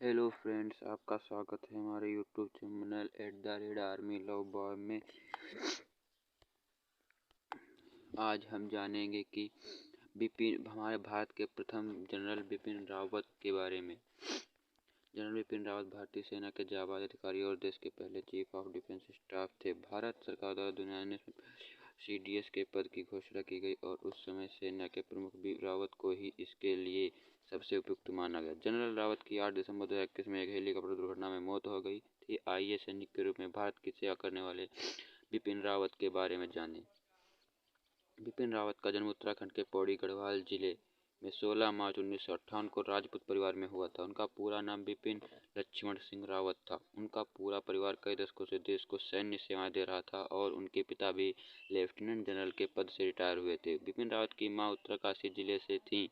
Hello friends, आपका स्वागत है हमारे YouTube channel @army love boy में। आज हम जानेंगे कि हमारे भारत के प्रथम जनरल बिपिन रावत के बारे में। जनरल बिपिन रावत भारतीय सेना के जाबाज अधिकारी और देश के पहले चीफ ऑफ डिफेंस स्टाफ थे। भारत सरकार द्वारा दुनिया में CDS के पद की घोषणा की गई और उस समय सेना के प्रमुख रावत को ही इसके लिए सबसे उपयुक्त माना गया। जनरल रावत की 8 दिसंबर 2021 में एक हेलीकॉप्टर दुर्घटना में मौत हो गई थी। आइए सैनिक के रूप में भारत की सेवा करने वाले बिपिन रावत के बारे में जानें। बिपिन रावत का जन्म उत्तराखंड के पौड़ी गढ़वाल जिले में 16 मार्च 1958 को राजपूत परिवार में हुआ था। उनका पूरा नाम बिपिन लक्ष्मण सिंह रावत था। उनका पूरा परिवार कई दशकों से देश को सैन्य सेवाएं दे रहा था और उनके पिता भी लेफ्टिनेंट जनरल के पद से रिटायर हुए थे। बिपिन रावत की मां उत्तरकाशी जिले से थीं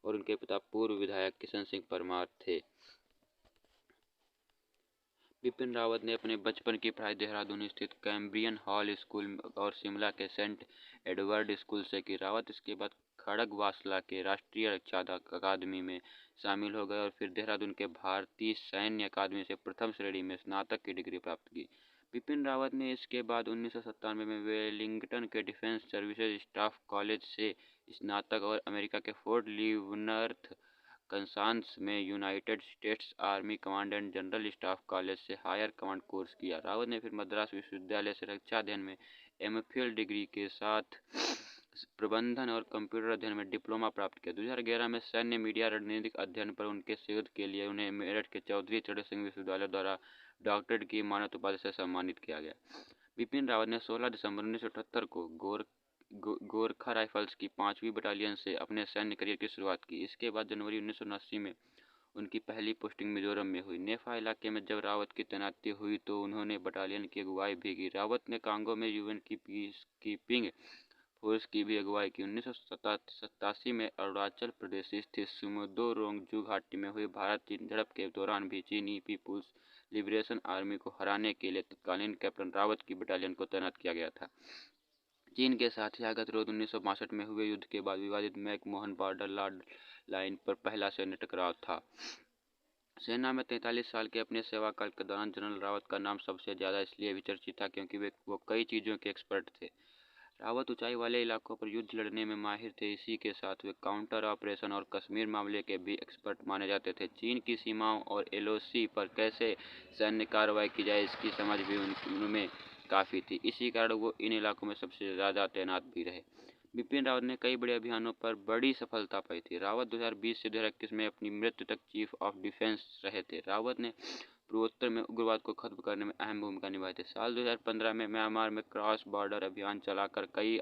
और उनके पिता पूर्व विधायक किशन सिंह परमार थे। बिपिन रावत ने अपने बचपन की पढ़ाई देहरादून स्थित कैम्ब्रियन हॉल स्कूल और शिमला के सेंट एडवर्ड स्कूल से की। रावत इसके बाद खड़गवासला के राष्ट्रीय रक्षा अकादमी में शामिल हो गए और फिर देहरादून के भारतीय सैन्य अकादमी से प्रथम श्रेणी में स्नातक की डिग्री प्राप्त की। बिपिन रावत ने इसके बाद 1997 में वेलिंगटन के डिफेंस सर्विसेज स्टाफ कॉलेज से स्नातक और अमेरिका के फोर्ट लीवनर्थ कसास में United states army command and general staff college से हायर कमांड कोर्स किया। रावत ने फिर मद्रास विश्वविद्यालय से रक्षा अध्ययन में MPhil डिग्री के साथ प्रबंधन और कंप्यूटर अध्ययन में डिप्लोमा प्राप्त किया। 2011 में सैन्य मीडिया रणनीतिक अध्ययन पर उनके शोध के लिए उन्हें मेरठ के चौधरी चरण सिंह विश्वविद्यालय द्वारा डॉक्टरेट की मानद उपाधि से सम्मानित किया गया। बिपिन रावत ने 16 दिसंबर 1978 को गोरखा राइफल्स की 5वीं बटालियन से अपने सैन्य करियर की शुरुआत की। इसके बाद जनवरी 1979 में उनकी पहली पोस्टिंग मिजोरम में हुई। नेफा इलाके में जब रावत की तैनाती हुई तो उन्होंने बटालियन की अगुवाई भी की। रावत ने कांगो में UN की पीस कीपिंग फोर्स की भी अगुवाई की। 1987 में अरुणाचल प्रदेश स्थित सुमोदोरोंगजू घाटी में हुई भारत चीन झड़प के दौरान भी चीनी पीपुल्स लिबरेशन आर्मी को हराने के लिए तत्कालीन कैप्टन रावत की बटालियन को तैनात किया गया था। चीन के साथ ही गतिरोध 1962 में हुए युद्ध के बाद विवादित मैकमोहन बॉर्डर लाइन पर पहला सैन्य टकराव था। सेना में 43 साल के अपने सेवाकाल के दौरान जनरल रावत का नाम सबसे ज़्यादा इसलिए भी चर्चित था क्योंकि वो कई चीज़ों के एक्सपर्ट थे। रावत ऊंचाई वाले इलाकों पर युद्ध लड़ने में माहिर थे। इसी के साथ वे काउंटर ऑपरेशन और कश्मीर मामले के भी एक्सपर्ट माने जाते थे। चीन की सीमाओं और LOC पर कैसे सैन्य कार्रवाई की जाए इसकी समझ भी उनमें काफ़ी थी। इसी कारण वो इन इलाकों में सबसे ज़्यादा तैनात भी रहे। बिपिन रावत ने कई बड़े अभियानों पर बड़ी सफलता पाई थी। रावत 2020 से 2021 में अपनी मृत्यु तक चीफ ऑफ डिफेंस रहे थे। रावत ने पूर्वोत्तर में उग्रवाद को खत्म करने में अहम भूमिका निभाई थी। साल 2015 में म्यांमार में क्रॉस बॉर्डर अभियान चलाकर कई